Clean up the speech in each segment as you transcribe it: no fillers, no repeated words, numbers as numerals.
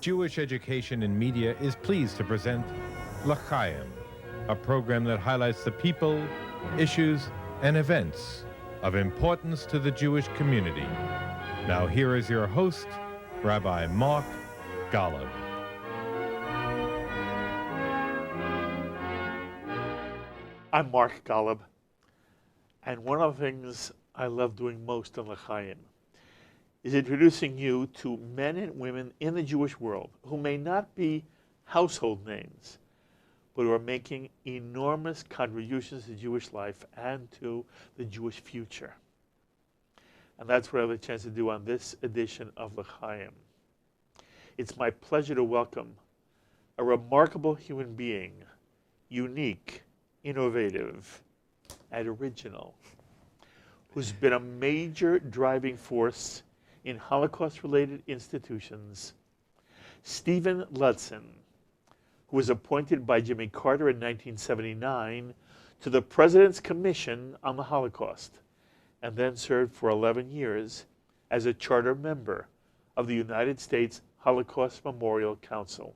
Jewish Education in Media is pleased to present L'Chaim, a program that highlights the people, issues, and events of importance to the Jewish community. Now here is your host, Rabbi Mark Golub. I'm Mark Golub, and one of the things I love doing most on L'Chaim is introducing you to men and women in the Jewish world who may not be household names, but who are making enormous contributions to Jewish life and to the Jewish future. And that's what I have a chance to do on this edition of L'Chaim. It's my pleasure to welcome a remarkable human being, unique, innovative, and original, who's been a major driving force in Holocaust-related institutions, Stephen Ludsin, who was appointed by Jimmy Carter in 1979 to the President's Commission on the Holocaust, and then served for 11 years as a charter member of the United States Holocaust Memorial Council.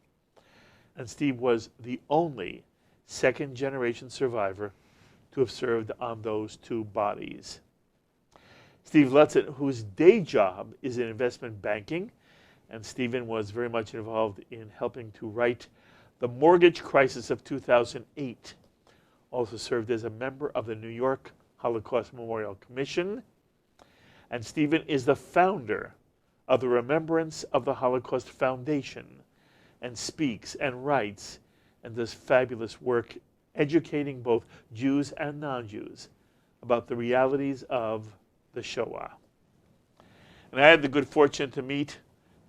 And Steve was the only second-generation survivor to have served on those two bodies. Steve Ludsin, whose day job is in investment banking, and Stephen was very much involved in helping to write The Mortgage Crisis of 2008, also served as a member of the New York Holocaust Memorial Commission, and Stephen is the founder of the Remembrance of the Holocaust Foundation, and speaks and writes and does fabulous work educating both Jews and non-Jews about the realities of the Shoah. And I had the good fortune to meet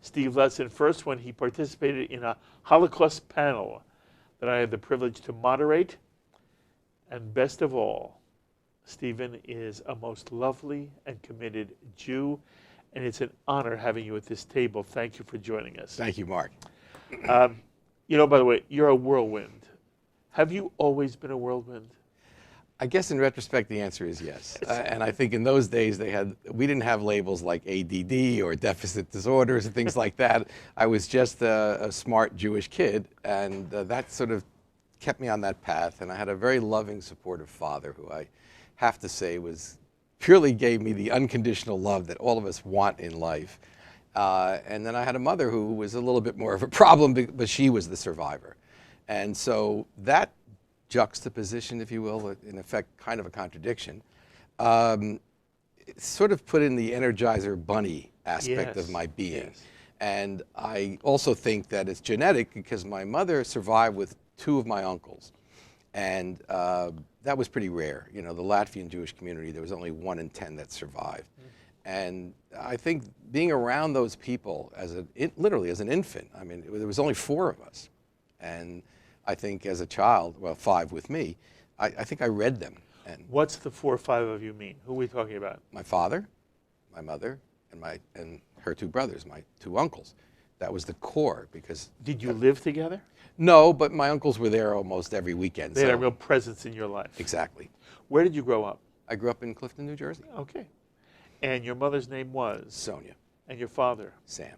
Steve Ludsin first when he participated in a Holocaust panel that I had the privilege to moderate. And best of all, Stephen is a most lovely and committed Jew, and it's an honor having you at this table. Thank you for joining us. Thank you, Mark. You know, by the way, you're a whirlwind. Have you always been a whirlwind? I guess in retrospect, the answer is yes. And I think in those days, we didn't have labels like ADD or deficit disorders and things like that. I was just a smart Jewish kid, and that sort of kept me on that path. And I had a very loving, supportive father who I have to say purely gave me the unconditional love that all of us want in life. And then I had a mother who was a little bit more of a problem, but she was the survivor. And so that juxtaposition, if you will, in effect, kind of a contradiction, sort of put in the Energizer Bunny aspect of my being. Yes. And I also think that it's genetic because my mother survived with two of my uncles. And that was pretty rare. You know, the Latvian Jewish community, there was only 1 in 10 that survived. And I think being around those people literally as an infant, I mean, there was only 4 of us. And I think as a child, well, 5 with me, I think I read them. And What's the 4 or 5 of you mean? Who are we talking about? my father, my mother, and her 2 brothers, my 2 uncles. That was the core because... Did you live together? No, but my uncles were there almost every weekend. They had a real presence in your life. Exactly. Where did you grow up? I grew up in Clifton, New Jersey. Okay. And your mother's name was? Sonia. And your father? Sam.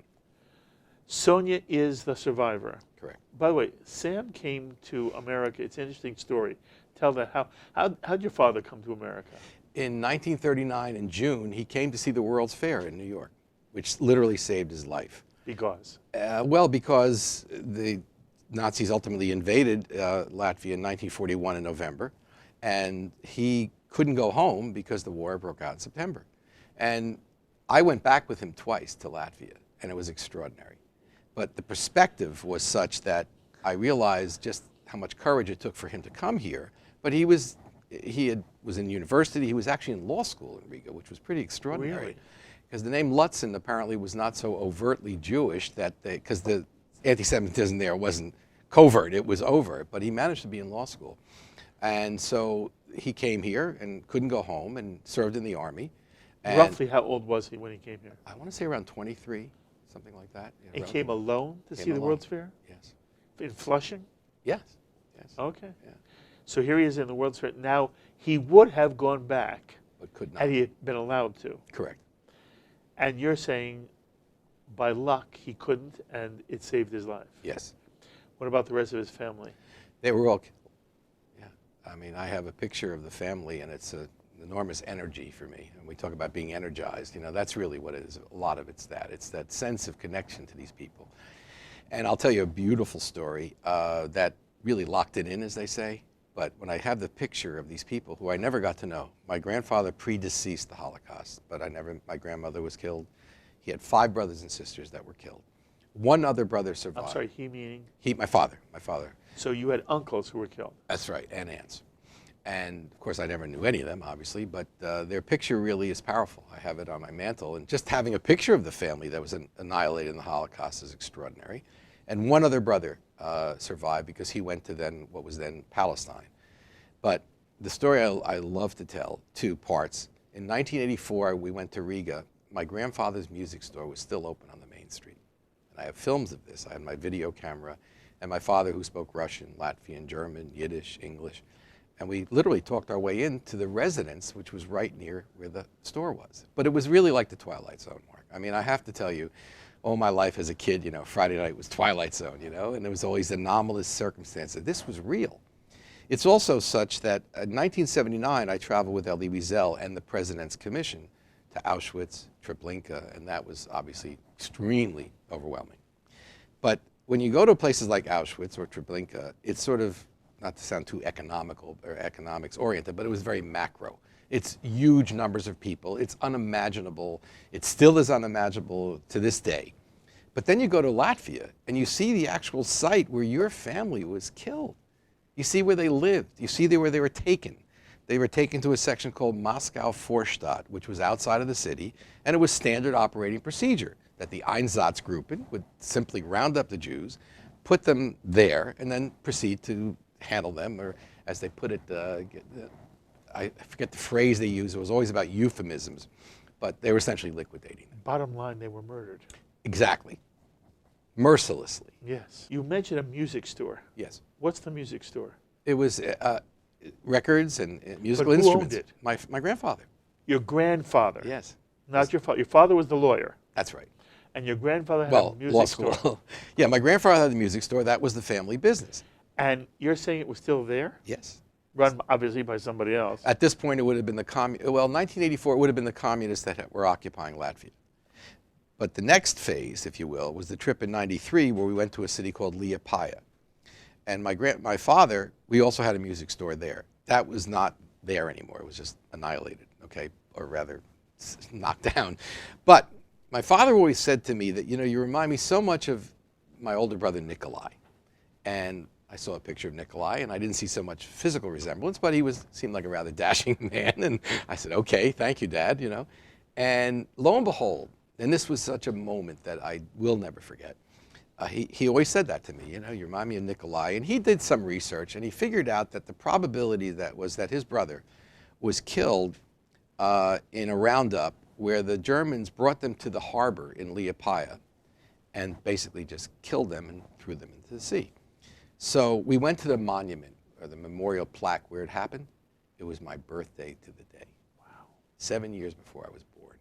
Sonia is the survivor. Correct. By the way, Sam came to America. It's an interesting story. Tell that. How did your father come to America? In 1939, in June, he came to see the World's Fair in New York, which literally saved his life. Because? Well, because the Nazis ultimately invaded Latvia in 1941 in November, and he couldn't go home because the war broke out in September. And I went back with him twice to Latvia, and it was extraordinary. But the perspective was such that I realized just how much courage it took for him to come here. But he was in university. He was actually in law school in Riga, which was pretty extraordinary. Really? Because the name Ludsin apparently was not so overtly Jewish because the anti-Semitism there wasn't covert, it was overt. But he managed to be in law school. And so he came here and couldn't go home and served in the army. And roughly how old was he when he came here? I want to say around 23. Something like that. Yeah, He came alone to see the World's Fair? Yes. In Flushing? Yes. Yes. Okay. Yeah. So here he is in the World's Fair. Now, he would have gone back But could not. had he been allowed to. Correct. And you're saying by luck, he couldn't, and it saved his life. Yes. What about the rest of his family? They were all killed. Yeah. I mean, I have a picture of the family, and it's an enormous energy for me. And we talk about being energized. You know, that's really what it is. A lot of it's that. It's that sense of connection to these people. And I'll tell you a beautiful story that really locked it in, as they say. But when I have the picture of these people who I never got to know, my grandfather predeceased the Holocaust, but my grandmother was killed. He had 5 brothers and sisters that were killed. One other brother survived. I'm sorry, he meaning? My father. So you had uncles who were killed? That's right, and aunts. And of course, I never knew any of them, obviously, but their picture really is powerful. I have it on my mantle, and just having a picture of the family that was annihilated in the Holocaust is extraordinary. And one other brother survived because he went to what was then Palestine. But the story I love to tell, 2 parts. In 1984, we went to Riga. My grandfather's music store was still open on the main street. And I have films of this. I had my video camera, and my father, who spoke Russian, Latvian, German, Yiddish, English. And we literally talked our way into the residence, which was right near where the store was. But it was really like the Twilight Zone, Mark. I mean, I have to tell you, all my life as a kid, you know, Friday night was Twilight Zone, you know, and there was always anomalous circumstances. This was real. It's also such that in 1979, I traveled with Elie Wiesel and the President's Commission to Auschwitz, Treblinka, and that was obviously extremely overwhelming. But when you go to places like Auschwitz or Treblinka, it's sort of, not to sound too economical or economics oriented, but it was very macro. It's huge numbers of people. It's unimaginable. It still is unimaginable to this day. But then you go to Latvia and you see the actual site where your family was killed. You see where they lived. You see where they were taken. They were taken to a section called Moscow Vorstadt, which was outside of the city, and it was standard operating procedure that the Einsatzgruppen would simply round up the Jews, put them there, and then proceed to handle them, or as they put it, I forget the phrase they used. It was always about euphemisms, but they were essentially liquidating them. Bottom line, they were murdered. Exactly. Mercilessly. Yes. You mentioned a music store. Yes. What's the music store? It was records and musical But who instruments. owned it? My grandfather. Your grandfather. Yes. Not your father. Your father was the lawyer. That's right. And your grandfather had Well, a music law school. store. Yeah, my grandfather had the music store. That was the family business. And you're saying it was still there? Yes. Run, obviously, by somebody else. At this point, it would have been well, 1984, it would have been the communists that were occupying Latvia. But the next phase, if you will, was the trip in '93 where we went to a city called Liepāja. And my father, we also had a music store there. That was not there anymore. It was just annihilated, okay, or rather knocked down. But my father always said to me that, you know, you remind me so much of my older brother Nikolai. And I saw a picture of Nikolai, and I didn't see so much physical resemblance, but he seemed like a rather dashing man. And I said, okay, thank you, Dad, you know. And lo and behold, and this was such a moment that I will never forget, he always said that to me, you know, you remind me of Nikolai. And he did some research, and he figured out that the probability that his brother was killed in a roundup where the Germans brought them to the harbor in Liepāja and basically just killed them and threw them into the sea. So we went to the monument, or the memorial plaque where it happened. It was my birthday to the day. Wow. 7 years before I was born.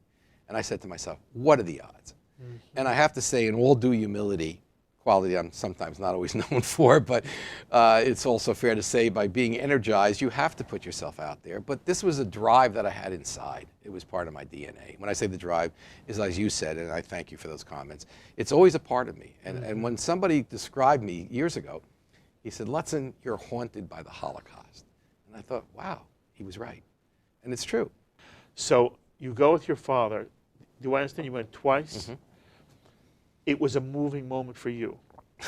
And I said to myself, what are the odds? Mm-hmm. And I have to say, in all due humility, quality I'm sometimes not always known for, but it's also fair to say by being energized, you have to put yourself out there. But this was a drive that I had inside. It was part of my DNA. When I say the drive, is as you said, and I thank you for those comments, it's always a part of me. And when somebody described me years ago, he said, Ludsin, you're haunted by the Holocaust. And I thought, wow, he was right. And it's true. So you go with your father. Do I understand you went twice? Mm-hmm. It was a moving moment for you.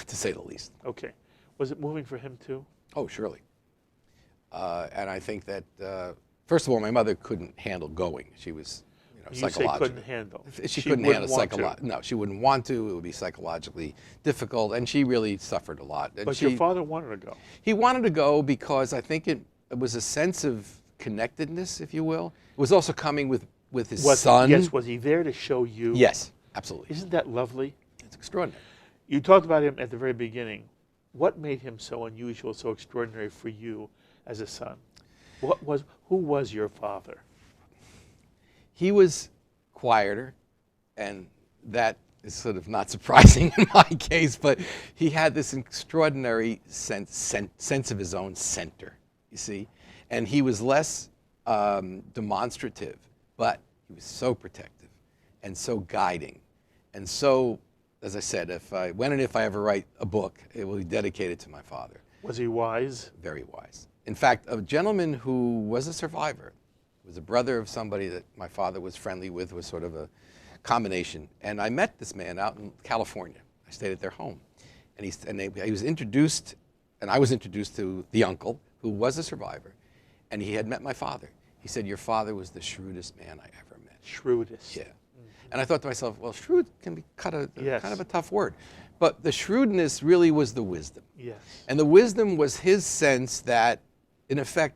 To say the least. Okay. Was it moving for him too? Oh, surely. And I think that, first of all, my mother couldn't handle going. She was, psychologically. You say couldn't handle. She couldn't handle psychologically. No, she wouldn't want to. It would be psychologically difficult, and she really suffered a lot. And but your father wanted to go. He wanted to go because I think it was a sense of connectedness, if you will. It was also coming with his son. Yes, was he there to show you? Yes, absolutely. Isn't that lovely? It's extraordinary. You talked about him at the very beginning. What made him so unusual, so extraordinary for you as a son? Who was your father? He was quieter, and that is sort of not surprising in my case, but he had this extraordinary sense of his own center, you see? And he was less demonstrative, but he was so protective and so guiding. And so, as I said, if I ever write a book, it will be dedicated to my father. Was he wise? Very wise. In fact, a gentleman who was a survivor, was a brother of somebody that my father was friendly with, was sort of a combination. And I met this man out in California. I stayed at their home. And he was introduced, and I was introduced to the uncle, who was a survivor. And he had met my father. He said, your father was the shrewdest man I ever met. Shrewdest. Yeah. And I thought to myself, well, shrewd can be kind of a tough word. But the shrewdness really was the wisdom. Yes. And the wisdom was his sense that, in effect,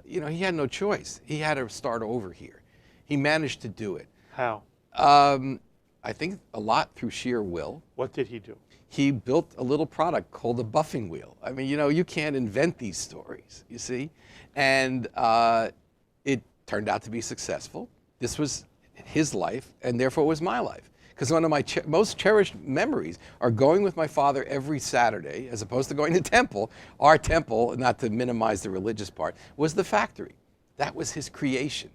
he had no choice. He had to start over here. He managed to do it. How? I think a lot through sheer will. What did he do? He built a little product called a buffing wheel. I mean, you can't invent these stories, you see? And it turned out to be successful. This was his life, and therefore it was my life. Because one of my most cherished memories are going with my father every Saturday, as opposed to going to temple. Our temple, not to minimize the religious part, was the factory. That was his creation,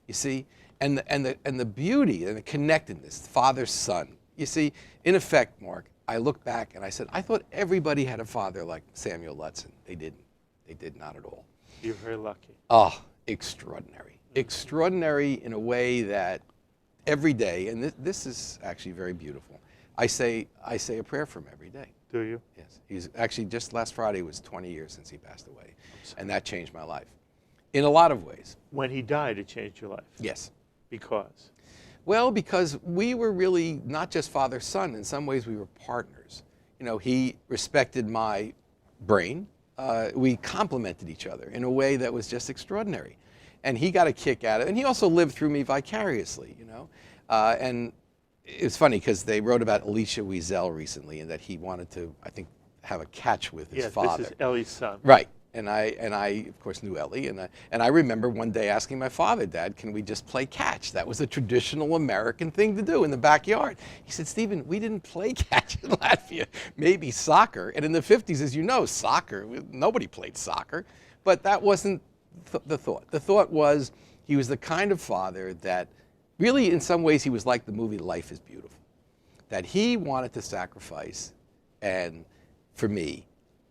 you see? And the beauty and the connectedness, father-son. You see, in effect, Mark, I look back and I said, I thought everybody had a father like Samuel Ludsin. They didn't. They did not at all. You're very lucky. Oh, extraordinary. Extraordinary in a way that every day, and this is actually very beautiful, I say a prayer for him every day. Do you? Yes. He's actually, just last Friday was 20 years since he passed away. And that changed my life in a lot of ways. When he died, it changed your life? Yes. Because? Well, because we were really not just father-son. In some ways, we were partners. He respected my brain. We complemented each other in a way that was just extraordinary. And he got a kick out of it. And he also lived through me vicariously, And it's funny because they wrote about Elisha Wiesel recently, and that he wanted to, I think, have a catch with his father. This is Ellie's son. Right. And I of course knew Ellie, and I remember one day asking my father, Dad, can we just play catch? That was a traditional American thing to do in the backyard. He said, Stephen, we didn't play catch in Latvia, maybe soccer. And in the 50s, as you know, nobody played soccer. But that wasn't the thought. The thought was he was the kind of father that really, in some ways, he was like the movie Life is Beautiful, that he wanted to sacrifice and for me.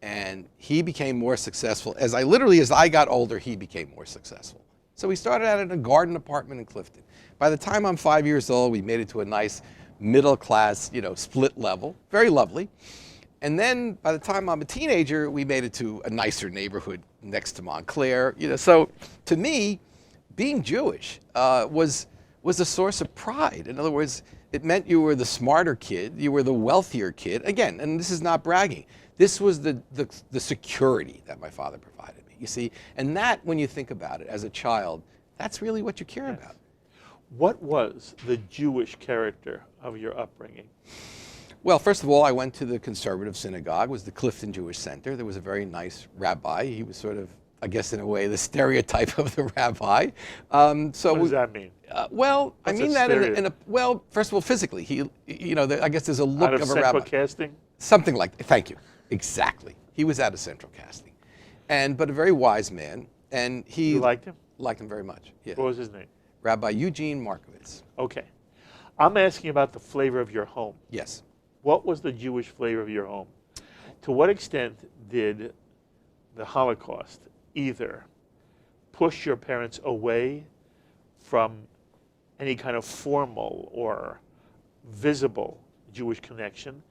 And he became more successful. As I got older, he became more successful. So we started out in a garden apartment in Clifton. By the time I'm 5 years old, we made it to a nice middle class, split level, very lovely. And then by the time I'm a teenager, we made it to a nicer neighborhood next to Montclair. So to me, being Jewish was a source of pride. In other words, it meant you were the smarter kid, you were the wealthier kid. Again, and this is not bragging. This was the security that my father provided me, you see? And that, when you think about it as a child, that's really what you care about. What was the Jewish character of your upbringing? Well, first of all, I went to the conservative synagogue. It was the Clifton Jewish Center. There was a very nice rabbi. He was sort of, I guess in a way, the stereotype of the rabbi. What does that mean? Well, I mean that well, first of all, physically. I guess there's a look of a rabbi. Out of central casting? Something like that. Thank you. Exactly. He was out of central casting. But a very wise man. And he... You liked him? Liked him very much, yeah. What was his name? Rabbi Eugene Markovitz. Okay. I'm asking about the flavor of your home. Yes. What was the Jewish flavor of your home? To what extent did the Holocaust either push your parents away from any kind of formal or visible Jewish connection?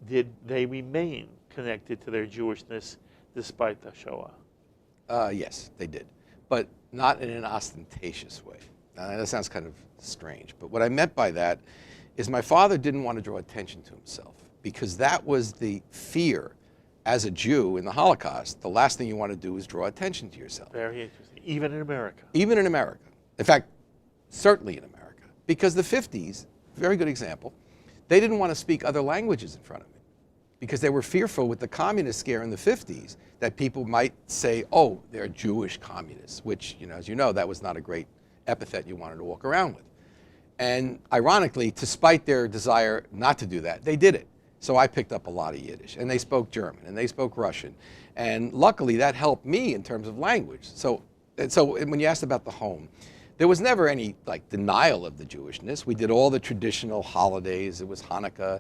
Did they remain connected to their Jewishness despite the Shoah? Yes, they did, but not in an ostentatious way. That sounds kind of strange, but what I meant by that is my father didn't want to draw attention to himself, because that was the fear as a Jew in the Holocaust. The last thing you want to do is draw attention to yourself. Very interesting. Even in America. Even in America. In fact, certainly in America. Because the 50s, very good example, they didn't want to speak other languages in front of me, because they were fearful with the communist scare in the 50s that people might say, oh, they're Jewish communists, which, as you know, that was not a great epithet you wanted to walk around with. And ironically, despite their desire not to do that, they did it. So I picked up a lot of Yiddish, and they spoke German, and they spoke Russian. And luckily, that helped me in terms of language. So when you asked about the home, there was never any like denial of the Jewishness. We did all the traditional holidays. It was Hanukkah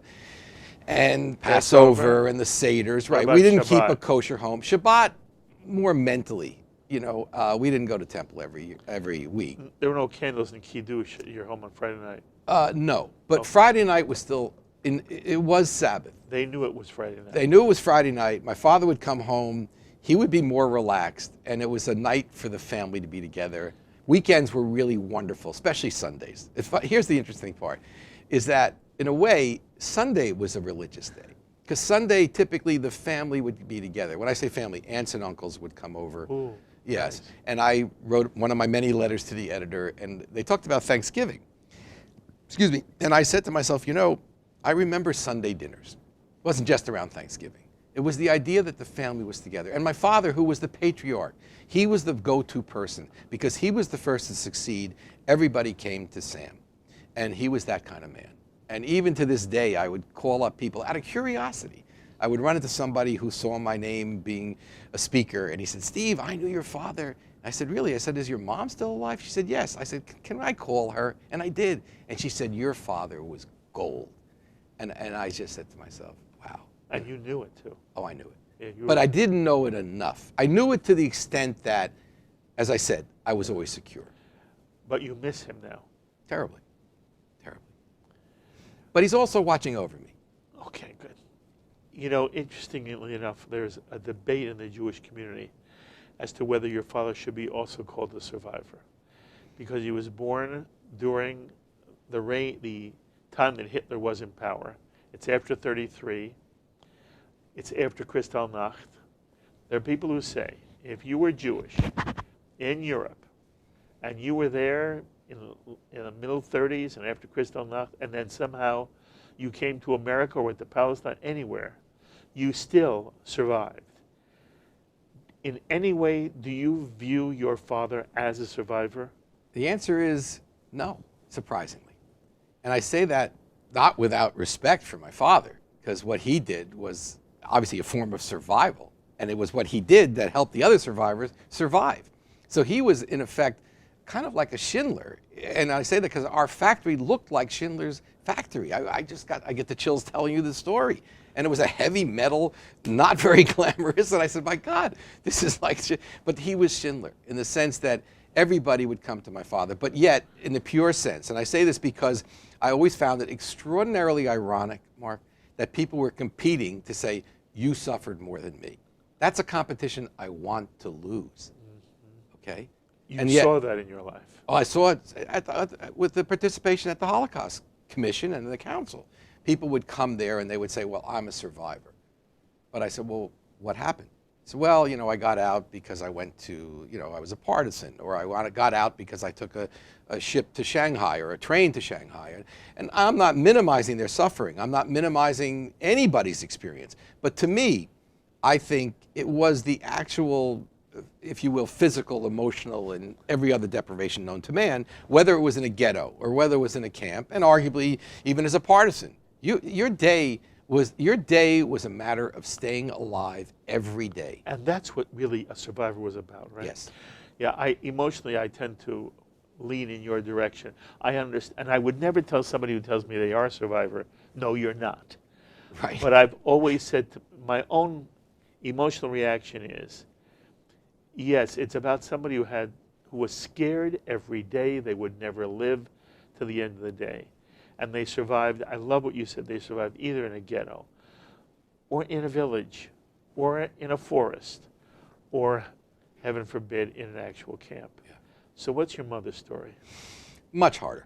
and Passover and the Seders, right? We didn't keep a kosher home. Shabbat, more mentally. You know, we didn't go to temple every week. There were no candles in Kiddush at your home on Friday night? No, but Friday night was still, it was Sabbath. They knew it was Friday night. They knew it was Friday night. My father would come home. He would be more relaxed, and it was a night for the family to be together. Weekends were really wonderful, especially Sundays. Here's the interesting part, is that, in a way, Sunday was a religious day. Because Sunday, typically, the family would be together. When I say family, aunts and uncles would come over. Ooh. Yes, and I wrote one of my many letters to the editor, and they talked about Thanksgiving. Excuse me. And I said to myself, you know, I remember Sunday dinners. It wasn't just around Thanksgiving. It was the idea that the family was together. And my father, who was the patriarch, he was the go-to person. Because he was the first to succeed, everybody came to Sam. And he was that kind of man. And even to this day, I would call up people out of curiosity. I would run into somebody who saw my name being a speaker, and he said, Steve, I knew your father. I said, really? I said, is your mom still alive? She said, yes. I said, can I call her? And I did. And she said, your father was gold. And I just said to myself, wow. And you knew it, too. Oh, I knew it. Yeah, but I didn't know it enough. I knew it to the extent that, as I said, I was always secure. But you miss him now. Terribly. Terribly. But he's also watching over me. Okay, good. You know, interestingly enough, there's a debate in the Jewish community as to whether your father should be also called a survivor, because he was born during the time that Hitler was in power. It's after 1933. It's after Kristallnacht. There are people who say, if you were Jewish in Europe, and you were there in the middle 30s and after Kristallnacht, and then somehow you came to America or went to Palestine, anywhere, you still survived. In any way, do you view your father as a survivor? The answer is no, surprisingly. And I say that not without respect for my father, because what he did was obviously a form of survival. And it was what he did that helped the other survivors survive. So he was, in effect, kind of like a Schindler. And I say that because our factory looked like Schindler's factory. I get the chills telling you the story. And it was a heavy metal, not very glamorous. And I said, my God, this is like, but he was Schindler in the sense that everybody would come to my father, but yet in the pure sense. And I say this because I always found it extraordinarily ironic, Mark, that people were competing to say, you suffered more than me. That's a competition I want to lose, okay? You saw that in your life. Oh, I saw it with the participation at the Holocaust Commission and the Council. People would come there and they would say, well, I'm a survivor. But I said, well, what happened? So, well, you know, I got out because I went to, you know, I was a partisan, or I got out because I took a ship to Shanghai or a train to Shanghai. And I'm not minimizing their suffering. I'm not minimizing anybody's experience. But to me, I think it was the actual, if you will, physical, emotional, and every other deprivation known to man, whether it was in a ghetto or whether it was in a camp, and arguably even as a partisan. Your day was a matter of staying alive every day. And that's what really a survivor was about, right? Yes. Yeah, emotionally, I tend to lean in your direction. I understand, and I would never tell somebody who tells me they are a survivor, no, you're not. Right. But I've always said, my own emotional reaction is, yes, it's about somebody who was scared every day they would never live to the end of the day. And they survived. I love what you said. They survived either in a ghetto or in a village or in a forest or, heaven forbid, in an actual camp. Yeah. So what's your mother's story? Much harder.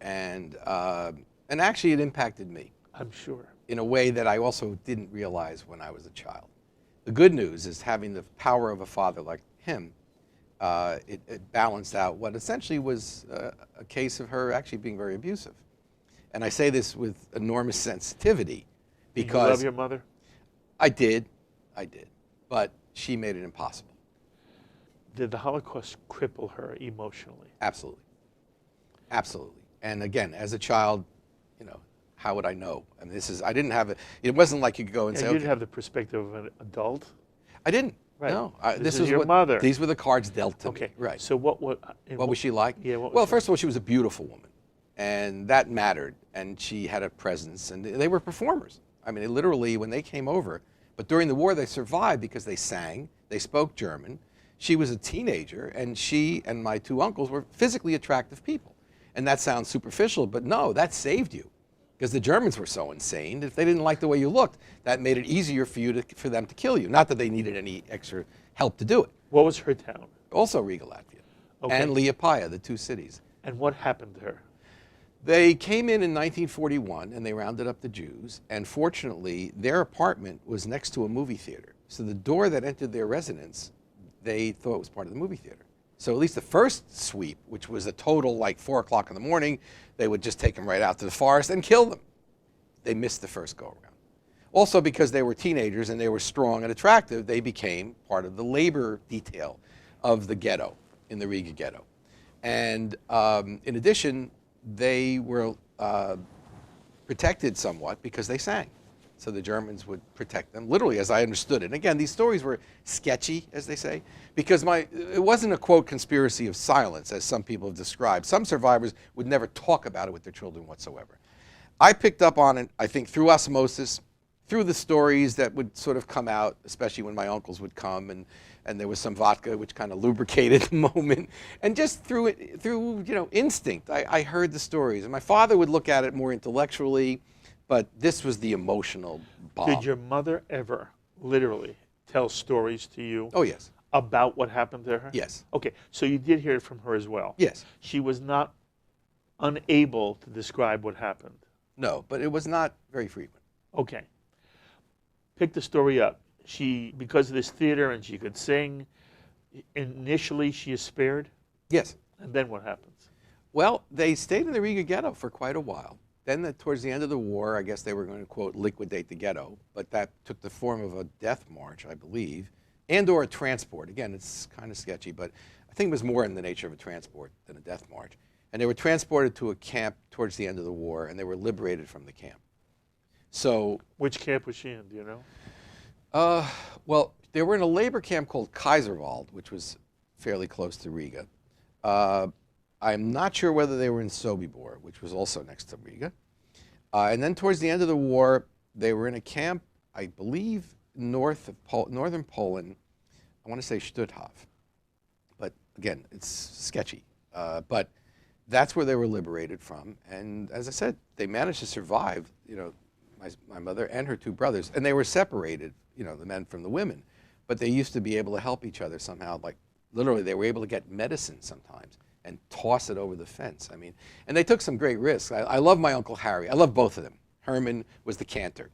And actually it impacted me. I'm sure. In a way that I also didn't realize when I was a child. The good news is having the power of a father like him, it balanced out what essentially was a case of her actually being very abusive. And I say this with enormous sensitivity because... Did you love your mother? I did. But she made it impossible. Did the Holocaust cripple her emotionally? Absolutely. Absolutely. And again, as a child, you know, how would I know? I mean, I didn't have it wasn't like you could go and Yeah, say, you okay. didn't have the perspective of an adult. I didn't. Right. No. This is your mother. These were the cards dealt to Okay. me. Right. So what Was she like? Yeah. What Well, was first of all, she was a beautiful woman, and that mattered. And she had a presence, and they were performers. I mean, they literally, when they came over, but during the war they survived because they sang, they spoke German. She was a teenager, and she and my two uncles were physically attractive people. And that sounds superficial, but no, that saved you. Because the Germans were so insane, if they didn't like the way you looked, that made it easier for them to kill you. Not that they needed any extra help to do it. What was her town? Also Riga, Latvia, Okay. and Liepaja, the two cities. And what happened to her? They came in 1941, and they rounded up the Jews. And fortunately, their apartment was next to a movie theater. So the door that entered their residence, they thought was part of the movie theater. So at least the first sweep, which was a total like 4 o'clock in the morning, they would just take them right out to the forest and kill them. They missed the first go around. Also because they were teenagers and they were strong and attractive, they became part of the labor detail of the ghetto, in the Riga ghetto. And in addition, they were protected somewhat because they sang. So the Germans would protect them, literally, as I understood it. And again, these stories were sketchy, as they say, because it wasn't a, quote, conspiracy of silence, as some people have described. Some survivors would never talk about it with their children whatsoever. I picked up on it, I think, through osmosis, through the stories that would sort of come out, especially when my uncles would come, and there was some vodka, which kind of lubricated the moment. And just through instinct, I heard the stories. And my father would look at it more intellectually, but this was the emotional bomb. Did your mother ever, literally, tell stories to you? Oh, yes. About what happened to her? Yes. Okay, so you did hear it from her as well? Yes. She was not unable to describe what happened? No, but it was not very frequent. Okay. Pick the story up. Because of this theater and she could sing, initially she is spared? Yes. And then what happens? Well, they stayed in the Riga ghetto for quite a while. Then towards the end of the war, I guess they were going to, quote, liquidate the ghetto, but that took the form of a death march, I believe, and or a transport. Again, it's kind of sketchy, but I think it was more in the nature of a transport than a death march. And they were transported to a camp towards the end of the war, and they were liberated from the camp. So, which camp was she in, do you know? Well, they were in a labor camp called Kaiserwald, which was fairly close to Riga. I'm not sure whether they were in Sobibor, which was also next to Riga. And then towards the end of the war, they were in a camp, I believe, northern Poland. I want to say Stutthof. But again, it's sketchy. But that's where they were liberated from. And as I said, they managed to survive, my mother and her two brothers. And they were separated, the men from the women. But they used to be able to help each other somehow. Like, literally, they were able to get medicine sometimes and toss it over the fence. I mean, and they took some great risks. I love my Uncle Harry. I love both of them. Herman was the cantor.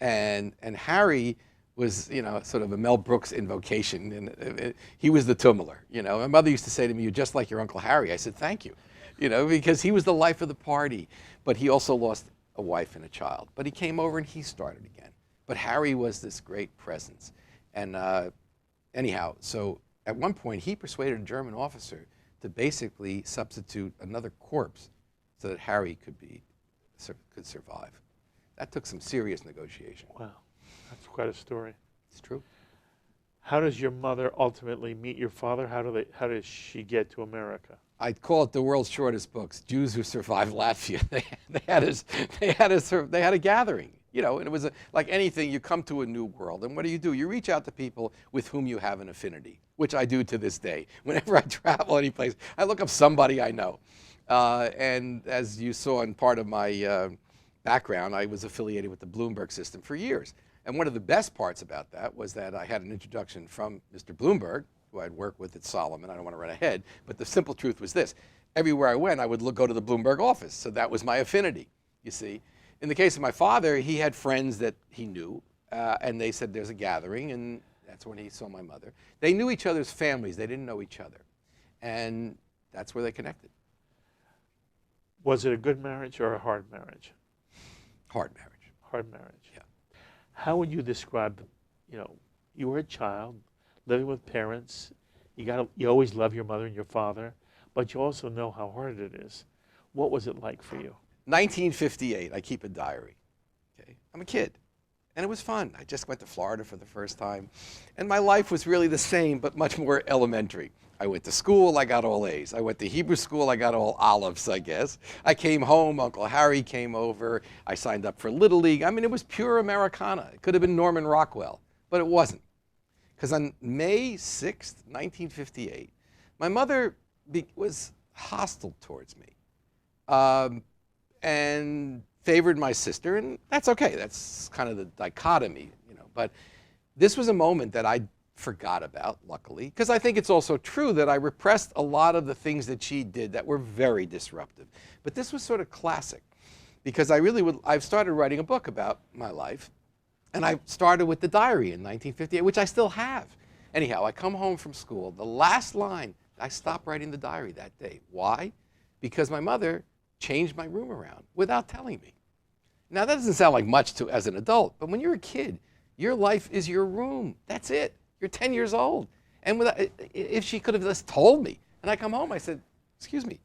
And Harry was, sort of a Mel Brooks invocation. And he was the tumbler. My mother used to say to me, "You're just like your Uncle Harry." I said, "Thank you." Because he was the life of the party. But he also lost a wife and a child. But he came over and he started again. But Harry was this great presence. And anyhow, so at one point he persuaded a German officer to basically substitute another corpse so that Harry could survive. That took some serious negotiation. Wow, that's quite a story. It's true. How does your mother ultimately meet your father? How does she get to America? I'd call it the world's shortest books, Jews Who Survived Latvia. They had a gathering, and it was like anything, you come to a new world, and what do? You reach out to people with whom you have an affinity, which I do to this day. Whenever I travel any place, I look up somebody I know. And as you saw in part of my background, I was affiliated with the Bloomberg system for years. And one of the best parts about that was that I had an introduction from Mr. Bloomberg, who I'd worked with at Solomon. I don't want to run ahead, but the simple truth was this. Everywhere I went, I would go to the Bloomberg office, so that was my affinity, you see. In the case of my father, he had friends that he knew, and they said there's a gathering, and that's when he saw my mother. They knew each other's families. They didn't know each other, and that's where they connected. Was it a good marriage or a hard marriage? Hard marriage. Hard marriage. Yeah. How would you describe, you were a child, living with parents, you always love your mother and your father, but you also know how hard it is. What was it like for you? 1958, I keep a diary. Okay, I'm a kid, and it was fun. I just went to Florida for the first time, and my life was really the same, but much more elementary. I went to school, I got all A's. I went to Hebrew school, I got all olives, I guess. I came home, Uncle Harry came over, I signed up for Little League. I mean, it was pure Americana. It could have been Norman Rockwell, but it wasn't. Because on May 6th, 1958, my mother was hostile towards me and favored my sister, and that's okay. That's kind of the dichotomy, you know. But this was a moment that I forgot about, luckily, because I think it's also true that I repressed a lot of the things that she did that were very disruptive. But this was sort of classic, because I've started writing a book about my life, and I started with the diary in 1958, which I still have. Anyhow, I come home from school, the last line, I stopped writing the diary that day. Why? Because my mother changed my room around without telling me. Now, that doesn't sound like much as an adult, but when you're a kid, your life is your room. That's it. You're 10 years old. And if she could have just told me, and I come home, I said, excuse me,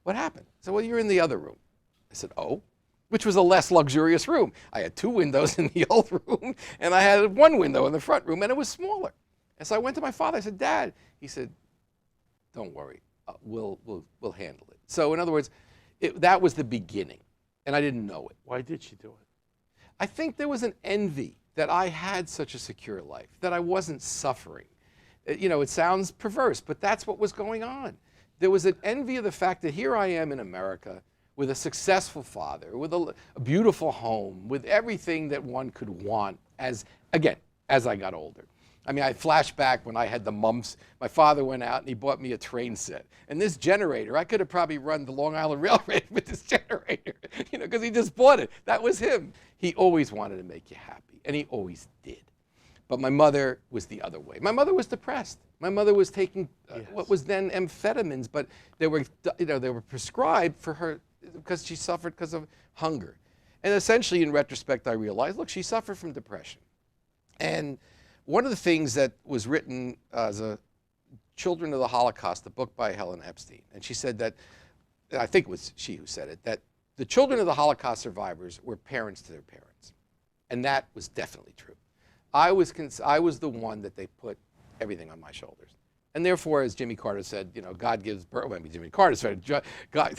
what happened? I said, well, you're in the other room. I said, oh, which was a less luxurious room. I had 2 windows in the old room, and I had 1 window in the front room, and it was smaller. And so I went to my father, I said, Dad, he said, don't worry, we'll handle it. So in other words, that was the beginning, and I didn't know it. Why did she do it? I think there was an envy that I had such a secure life, that I wasn't suffering. You know, it sounds perverse, but that's what was going on. There was an envy of the fact that here I am in America with a successful father, with a beautiful home, with everything that one could want as I got older. I mean, I flash back when I had the mumps. My father went out and he bought me a train set. And this generator, I could have probably run the Long Island Railroad with this generator, you know, because he just bought it. That was him. He always wanted to make you happy, and he always did. But my mother was the other way. My mother was depressed. My mother was taking what was then amphetamines, but they were prescribed for her because she suffered because of hunger. And essentially, in retrospect, I realized, look, she suffered from depression. And one of the things that was written as a Children of the Holocaust, a book by Helen Epstein, and she said that, I think it was she who said it, that the children of the Holocaust survivors were parents to their parents. And that was definitely true. I was the one that they put everything on my shoulders. And therefore, as Jimmy Carter said, you know, God gives burdens. Well, Jimmy Carter said,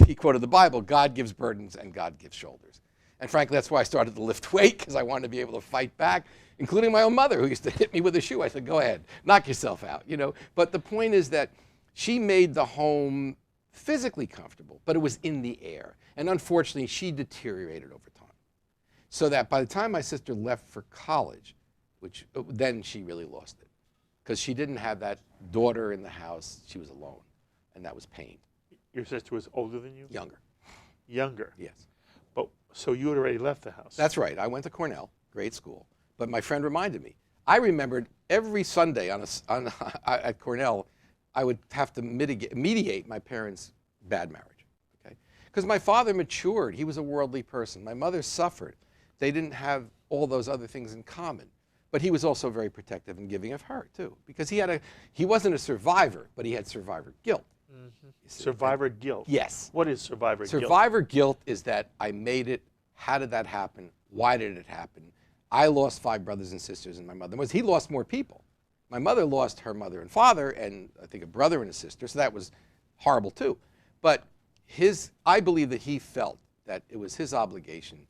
he quoted the Bible, God gives burdens and God gives shoulders. And frankly, that's why I started to lift weight, because I wanted to be able to fight back, including my own mother, who used to hit me with a shoe. I said, go ahead, knock yourself out, you know. But the point is that she made the home physically comfortable, but it was in the air. And unfortunately, she deteriorated over time. So that by the time my sister left for college, then she really lost it. Because she didn't have that daughter in the house. She was alone. And that was pain. Your sister was older than you? Younger. Younger? Yes. But so you had already left the house? That's right. I went to Cornell, great school. But my friend reminded me. I remembered every Sunday at Cornell, I would have to mediate my parents' bad marriage. Okay? Because my father matured. He was a worldly person. My mother suffered. They didn't have all those other things in common. But he was also very protective and giving of her, too. Because he wasn't a survivor, but he had survivor guilt. Mm-hmm. Survivor guilt? Yes. What is survivor guilt? Survivor guilt is that I made it. How did that happen? Why did it happen? I lost 5 brothers and sisters, and my mother he lost more people. My mother lost her mother and father, and I think a brother and a sister, so that was horrible, too. But I believe that he felt that it was his obligation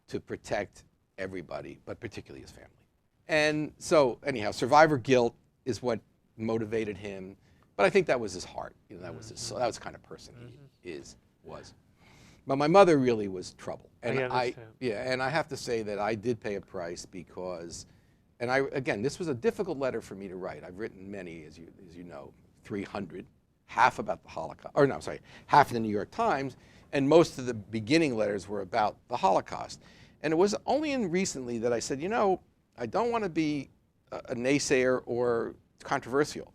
to protect everybody, but particularly his family. And so, anyhow, survivor guilt is what motivated him. But I think that was his heart. You know, that was that was the kind of person he was. But my mother really was trouble. And I and I have to say that I did pay a price because, and again, this was a difficult letter for me to write. I've written many, as you know, 300, half about the Holocaust, or no, sorry, half in the New York Times, and most of the beginning letters were about the Holocaust. And it was only recently that I said, you know, I don't want to be a naysayer or controversial,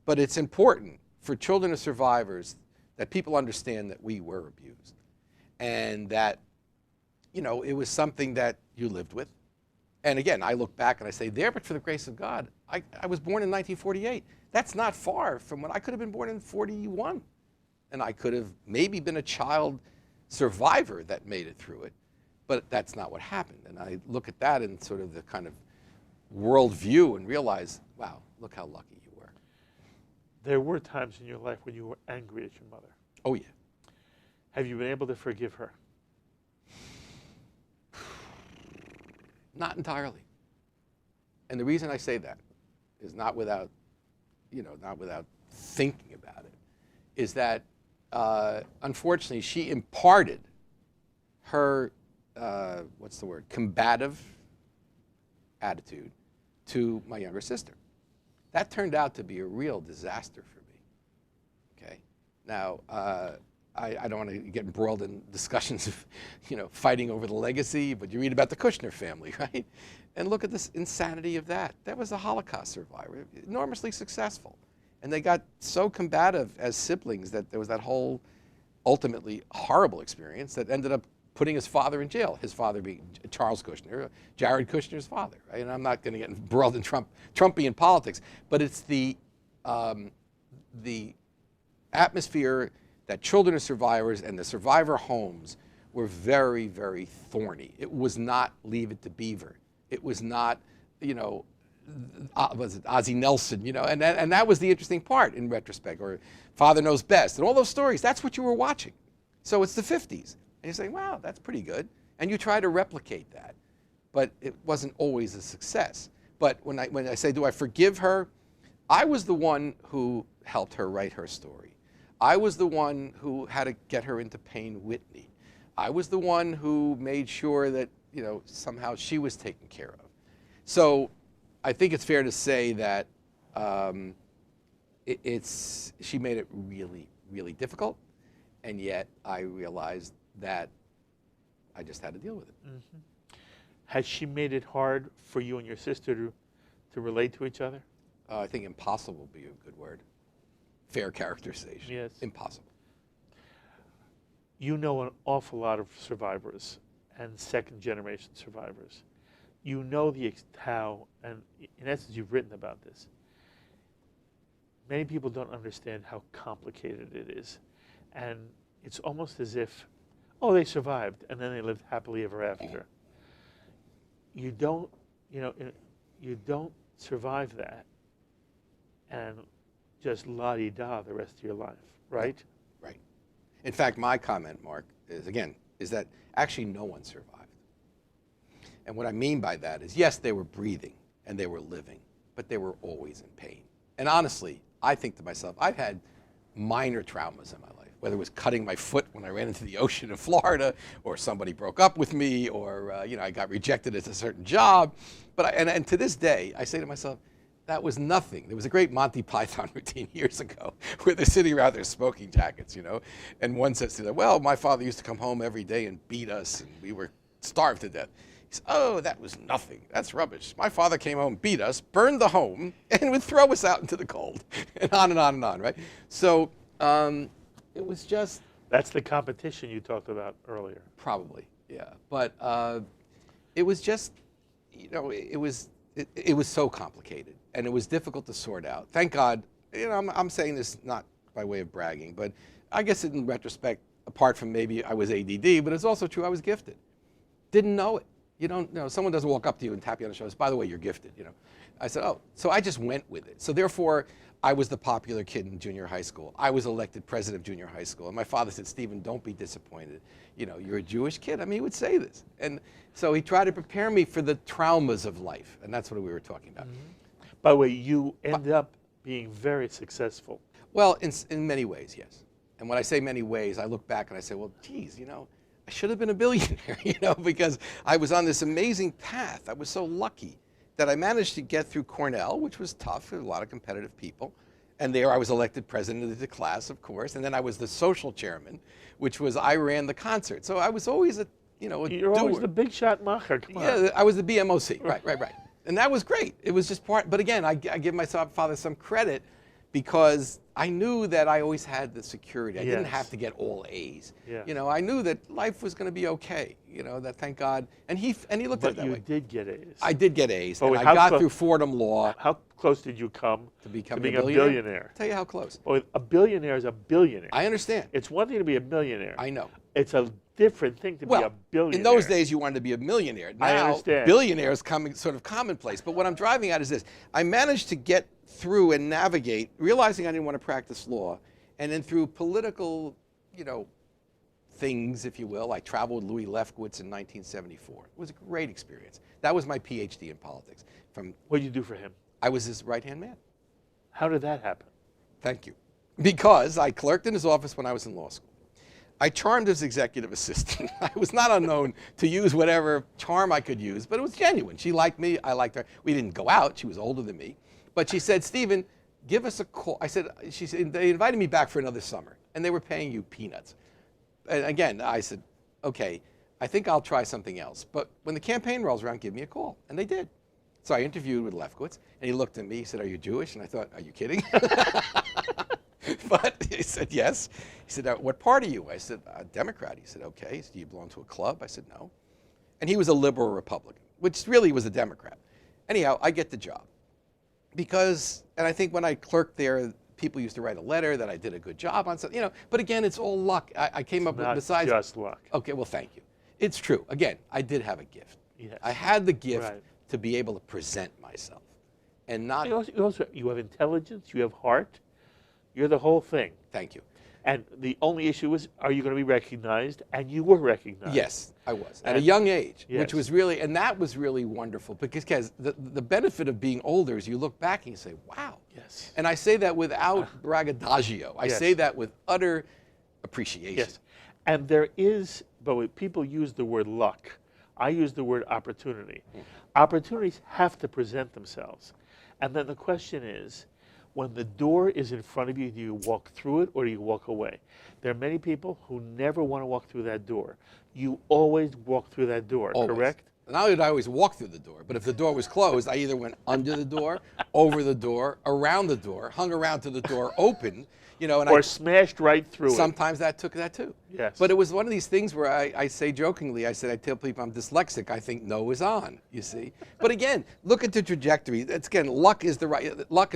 but it's important for children of survivors that people understand that we were abused and that, you know, it was something that you lived with. And again, I look back and I say, but for the grace of God, I was born in 1948. That's not far from when I could have been born in 41. And I could have maybe been a child survivor that made it through it, but that's not what happened. And I look at that in sort of the kind of worldview and realize, wow, look how lucky you were. There were times in your life when you were angry at your mother. Oh, yeah. Have you been able to forgive her? Not entirely. And the reason I say that is not without thinking about it, is that unfortunately she imparted her, combative attitude to my younger sister. That turned out to be a real disaster for me, okay? Now, I don't want to get embroiled in discussions of, fighting over the legacy, but you read about the Kushner family, right? And look at this insanity of that. That was a Holocaust survivor, enormously successful. And they got so combative as siblings that there was that whole ultimately horrible experience that ended up putting his father in jail, his father being Charles Kushner, Jared Kushner's father, right? And I'm not going to get embroiled in Trumpian politics, but it's the atmosphere that children of survivors and the survivor homes were very, very thorny. It was not Leave It to Beaver. It was not, was it Ozzie Nelson, and that was the interesting part in retrospect, or Father Knows Best, and all those stories, that's what you were watching. So it's the 50s, and you're saying, wow, that's pretty good. And you try to replicate that, but it wasn't always a success. But when I say, do I forgive her? I was the one who helped her write her story. I was the one who had to get her into Payne Whitney. I was the one who made sure that, somehow she was taken care of. So I think it's fair to say that she made it really, really difficult, and yet I realized that I just had to deal with it. Mm-hmm. Has she made it hard for you and your sister to relate to each other? I think impossible would be a good word. Fair characterization. Yes. Impossible. You know an awful lot of survivors and second-generation survivors. You know how, and in essence, you've written about this. Many people don't understand how complicated it is. And it's almost as if, oh, they survived, and then they lived happily ever after. You don't survive that and just la-di-da the rest of your life, right? Right. In fact, my comment, Mark, is that actually no one survived. And what I mean by that is, yes, they were breathing and they were living, but they were always in pain. And honestly, I think to myself, I've had minor traumas in my life, whether it was cutting my foot when I ran into the ocean in Florida, or somebody broke up with me, or I got rejected at a certain job. But and to this day, I say to myself, that was nothing. There was a great Monty Python routine years ago where they're sitting around their smoking jackets, and one says to them, well, my father used to come home every day and beat us, and we were starved to death. He said, oh, that was nothing. That's rubbish. My father came home, beat us, burned the home, and would throw us out into the cold, and on and on and on, right? So it was just... That's the competition you talked about earlier. Probably, yeah. But it was just, it was so complicated, and it was difficult to sort out. Thank God, I'm saying this not by way of bragging, but I guess in retrospect, apart from maybe I was ADD, but it's also true I was gifted. Didn't know it. You don't know, someone doesn't walk up to you and tap you on the shoulder, by the way, you're gifted, I said, oh, so I just went with it. So therefore, I was the popular kid in junior high school. I was elected president of junior high school. And my father said, Stephen, don't be disappointed. You're a Jewish kid. I mean, he would say this. And so he tried to prepare me for the traumas of life. And that's what we were talking about. Mm-hmm. By the way, you ended up being very successful. Well, in many ways, yes. And when I say many ways, I look back and I say, well, geez, I should have been a billionaire, because I was on this amazing path. I was so lucky that I managed to get through Cornell, which was tough. There were a lot of competitive people. And there I was elected president of the class, of course. And then I was the social chairman, which was I ran the concert. So I was always a You're doer. Always the big shot macher. Come on. Yeah, I was the BMOC. Right. And that was great. It was just part. But again, I give my father some credit because I knew that I always had the security. I didn't have to get all A's. Yeah. I knew that life was going to be okay. That thank God. And he looked at it that way. But you did get A's. I did get A's. And I got through Fordham Law. How close did you come to becoming being a billionaire? I'll tell you how close. Well, a billionaire is a billionaire. I understand. It's one thing to be a millionaire. I know. it's a different thing to be a billionaire. In those days, you wanted to be a millionaire. I Now, understand. billionaires coming sort of commonplace. But what I'm driving at is this. I managed to get through and navigate, realizing I didn't want to practice law, and then through political, things, if you will. I traveled with Louis Lefkowitz in 1974. It was a great experience. That was my PhD in politics. What did you do for him? I was his right-hand man. How did that happen? Thank you. Because I clerked in his office when I was in law school. I charmed his executive assistant. I was not unknown to use whatever charm I could use, but it was genuine. She liked me, I liked her. We didn't go out, she was older than me. But she said, Stephen, give us a call. She said, they invited me back for another summer, and they were paying you peanuts. And again, I said, okay, I think I'll try something else. But when the campaign rolls around, give me a call. And they did. So I interviewed with Lefkowitz, and he looked at me, he said, are you Jewish? And I thought, are you kidding? But he said, yes. He said, what party are you? I said, Democrat. He said, okay. So do you belong to a club? I said, no. And he was a liberal Republican, which really was a Democrat. Anyhow, I get the job. And I think when I clerked there, people used to write a letter that I did a good job on something, but again, it's all luck. I came up with, besides. Not just luck. Okay, well, thank you. It's true. Again, I did have a gift. Yes. I had the gift Right. to be able to present myself and not. You have intelligence, you have heart, you're the whole thing. Thank you. And the only issue is, are you going to be recognized? And you were recognized. Yes, I was. At a young age, Yes. which was really, and that was really wonderful because the benefit of being older is you look back and you say, wow. Yes. And I say that without braggadocio. I Yes. say that with utter appreciation. Yes. And there is, but when people use the word luck, I use the word opportunity. Opportunities have to present themselves. And then the question is, when the door is in front of you, do you walk through it or do you walk away? There are many people who never want to walk through that door. You always walk through that door, Always. correct? Not only did I always walk through the door, but if the door was closed, I either went under the door, over the door, around the door, hung around till the door opened, and Or smashed right through it. sometimes that took that too. Yes. But it was one of these things where I say jokingly, I tell people I'm dyslexic, I think no is on, you see. But again, look at the trajectory. It's, again, luck is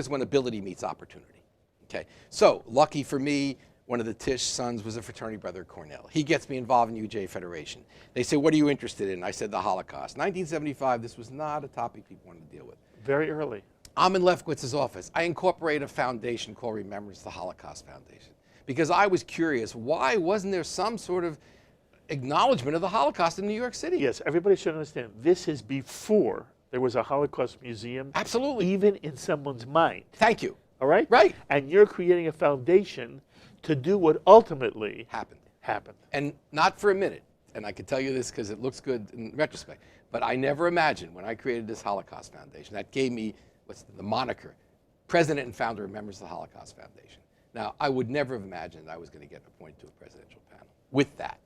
when ability meets opportunity. Okay, so lucky for me, one of the Tisch sons was a fraternity brother at Cornell. He gets me involved in UJ Federation. They say, what are you interested in? I said, the Holocaust. 1975, this was not a topic people wanted to deal with. Very early. I'm in Lefkowitz's office. I incorporate a foundation called Remembrance, the Holocaust Foundation, because I was curious, why wasn't there some sort of acknowledgement of the Holocaust in New York City? Yes, everybody should understand, this is before there was a Holocaust museum. Absolutely. Even in someone's mind. Thank you. All right? Right. And you're creating a foundation to do what ultimately happened. And not for a minute, and I can tell you this because it looks good in retrospect, but I never imagined when I created this Holocaust Foundation, that gave me the moniker, President and Founder of Remembrance of the Holocaust Foundation. Now, I would never have imagined I was going to get appointed to a presidential panel with that.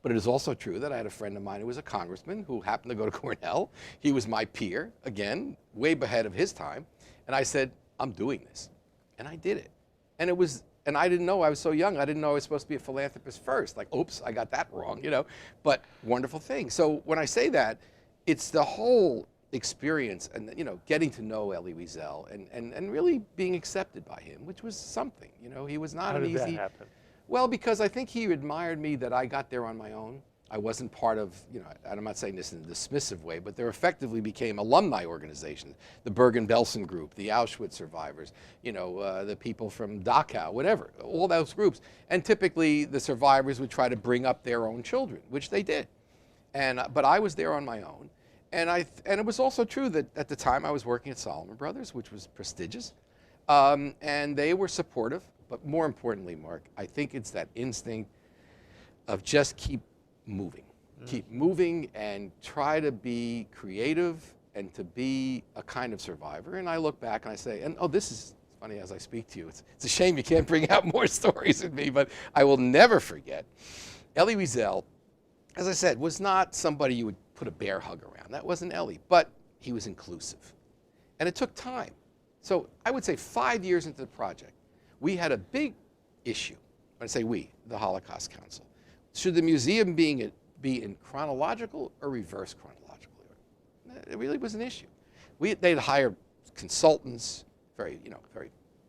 But it is also true that I had a friend of mine who was a congressman who happened to go to Cornell. He was my peer, again, way ahead of his time. And I said, I'm doing this. And I did it. And I didn't know, I was so young, I didn't know I was supposed to be a philanthropist first. Like, oops, I got that wrong, But wonderful thing. So when I say that, it's the whole experience and, getting to know Elie Wiesel and really being accepted by him, which was something, He was not an easy. How did that happen? Well, because I think he admired me that I got there on my own. I wasn't part of, and I'm not saying this in a dismissive way, but there effectively became alumni organizations, the Bergen-Belsen group, the Auschwitz survivors, the people from Dachau, whatever, all those groups. And typically the survivors would try to bring up their own children, which they did. But I was there on my own. And it was also true that at the time I was working at Salomon Brothers, which was prestigious. And they were supportive. But more importantly, Mark, I think it's that instinct of just keep moving. Keep moving and try to be creative and to be a kind of survivor. And I look back and I say, this is funny as I speak to you. It's a shame you can't bring out more stories of me, but I will never forget. Elie Wiesel, as I said, was not somebody you would put a bear hug around. That wasn't Elie, but he was inclusive. And it took time. So I would say 5 years into the project, we had a big issue. When I say we, the Holocaust Council. Should the museum be in chronological or reverse chronological order? It really was an issue. They'd hired consultants, very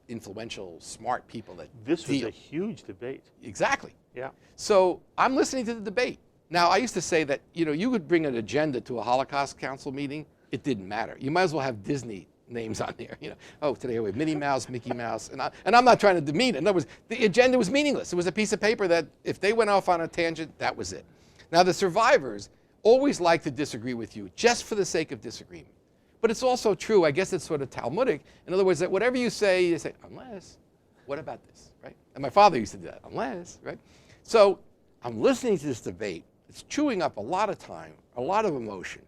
influential, smart people that This was deal. a huge debate. Exactly. Yeah. So I'm listening to the debate. Now, I used to say that, you could bring an agenda to a Holocaust Council meeting. It didn't matter. You might as well have Disney names on there. Oh, today we have Minnie Mouse, Mickey Mouse. And I'm not trying to demean it. In other words, the agenda was meaningless. It was a piece of paper that if they went off on a tangent, that was it. Now, the survivors always like to disagree with you just for the sake of disagreement. But it's also true, I guess it's sort of Talmudic. In other words, that whatever you say, unless, what about this, right? And my father used to do that, unless, right? So I'm listening to this debate. It's chewing up a lot of time, a lot of emotion.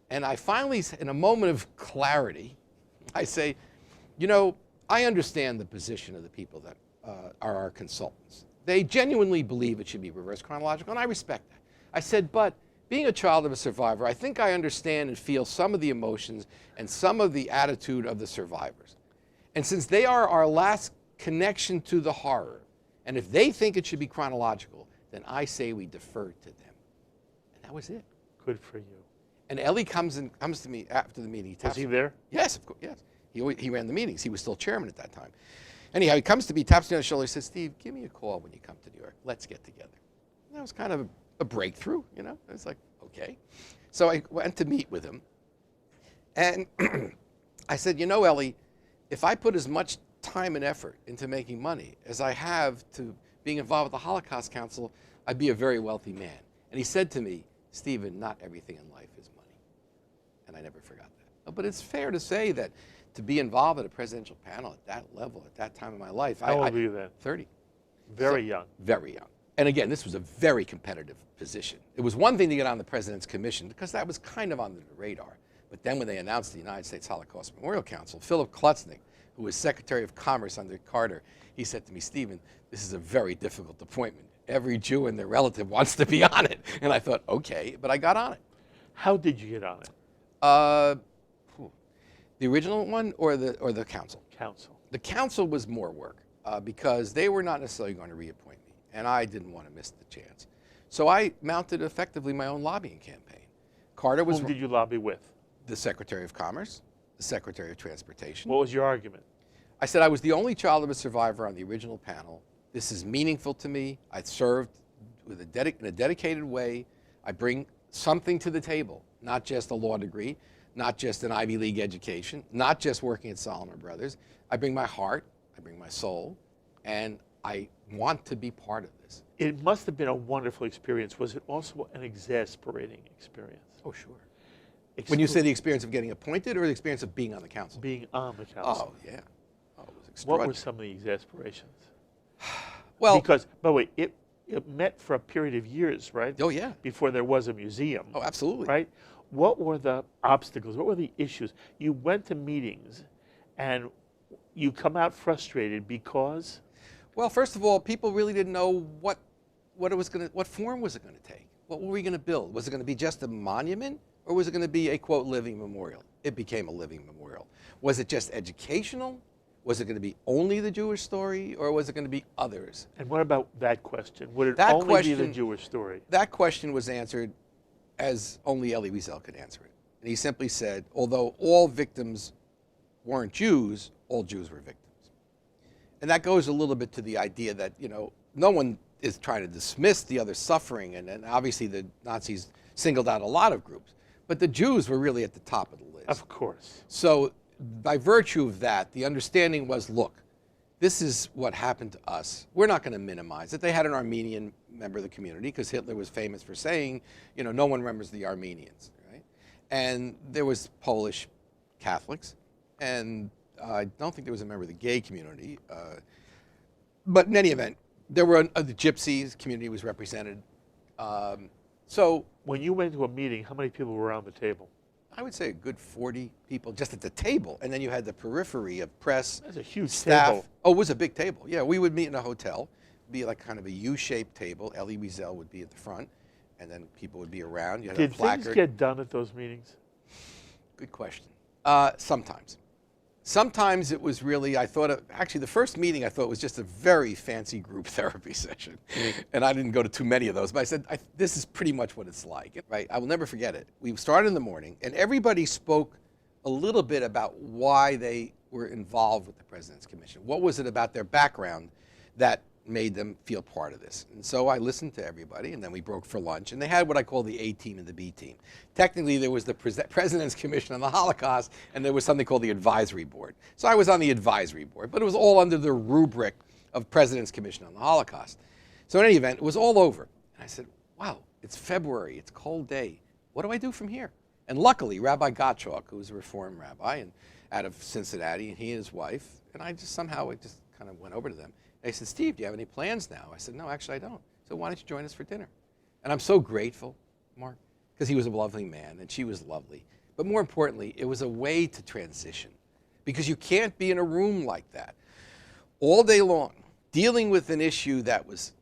And I finally, in a moment of clarity, I say, I understand the position of the people that are our consultants. They genuinely believe it should be reverse chronological, and I respect that. I said, but being a child of a survivor, I think I understand and feel some of the emotions and some of the attitude of the survivors. And since they are our last connection to the horror, and if they think it should be chronological, then I say we defer to them. And that was it. Good for you. And Ellie comes to me after the meeting. Was he there? Yes, of course, yes. He ran the meetings. He was still chairman at that time. Anyhow, he comes to me, taps me on the shoulder, says, Steve, give me a call when you come to New York. Let's get together. And that was kind of a breakthrough, It's like, okay. So I went to meet with him. And I said, Ellie, if I put as much time and effort into making money as I have to being involved with the Holocaust Council, I'd be a very wealthy man. And he said to me, Stephen, not everything in life is money. And I never forgot that. But it's fair to say that to be involved at a presidential panel at that level, at that time of my life, How old were you then? 30. Very young. Very young. And again, this was a very competitive position. It was one thing to get on the President's Commission because that was kind of under the radar. But then when they announced the United States Holocaust Memorial Council, Philip Klutznick, who was Secretary of Commerce under Carter, he said to me, Stephen, this is a very difficult appointment. Every Jew and their relative wants to be on it. And I thought, okay, but I got on it. How did you get on it? The original one or the council? Council. The council was more work because they were not necessarily going to reappoint me, and I didn't want to miss the chance. So I mounted effectively my own lobbying campaign. Carter was. Whom did you lobby with? The Secretary of Commerce, the Secretary of Transportation. What was your argument? I said I was the only child of a survivor on the original panel. This is meaningful to me. I served with in a dedicated way. I bring something to the table, not just a law degree, not just an Ivy League education, not just working at Solomon Brothers. I bring my heart, I bring my soul, and I want to be part of this. It must have been a wonderful experience. Was it also an exasperating experience? Oh, sure. When you say the experience of getting appointed or the experience of being on the council? Being on the council. Oh, yeah. Oh, it was What extraordinary. were some of the exasperations? Well, Because, by the way, it met for a period of years, right? oh, yeah. Before there was a museum. Oh, absolutely. Right? What were the obstacles? What were the issues? You went to meetings and you come out frustrated because? Well, first of all, people really didn't know what form was it going to take? What were we going to build? Was it going to be just a monument or was it going to be a, quote, living memorial? It became a living memorial. Was it just educational? Was it going to be only the Jewish story or was it going to be others? And what about that question? Would it That only be the question- Jewish story? That question was answered as only Elie Wiesel could answer it. And he simply said, although all victims weren't Jews, all Jews were victims. And that goes a little bit to the idea that, no one is trying to dismiss the other suffering, and obviously the Nazis singled out a lot of groups, but the Jews were really at the top of the list. Of course. So by virtue of that, the understanding was, look, this is what happened to us. We're not going to minimize it. They had an Armenian member of the community because Hitler was famous for saying, no one remembers the Armenians, right? And there was Polish Catholics, and I don't think there was a member of the gay community. But in any event, there were the Gypsies community was represented. So When you went to a meeting, how many people were around the table? I would say a good 40 people just at the table, and then you had the periphery of press, That's a huge staff. table. Oh, it was a big table. Yeah, we would meet in a hotel, be like kind of a U-shaped table. Elie Wiesel would be at the front, and then people would be around. You had Did a placard. things get done at those meetings? Good question. Sometimes. Sometimes it was really, actually the first meeting I thought was just a very fancy group therapy session. And I didn't go to too many of those, but I said, this is pretty much what it's like, right? I will never forget it. We started in the morning and everybody spoke a little bit about why they were involved with the President's Commission? What was it about their background that made them feel part of this? And so I listened to everybody, and then we broke for lunch, and they had what I call the A team and the B team. Technically, there was the President's Commission on the Holocaust, and there was something called the Advisory Board. So I was on the Advisory Board, but it was all under the rubric of President's Commission on the Holocaust. So in any event, it was all over. And I said, wow, it's February, it's a cold day. What do I do from here? And luckily, Rabbi Gottschalk, who was a Reform rabbi and out of Cincinnati, and he and his wife, and I just kind of went over to them. They said, Steve, do you have any plans now? I said, no, actually I don't. So why don't you join us for dinner? And I'm so grateful, Mark, because he was a lovely man and she was lovely. But more importantly, it was a way to transition, because you can't be in a room like that all day long, dealing with an issue that was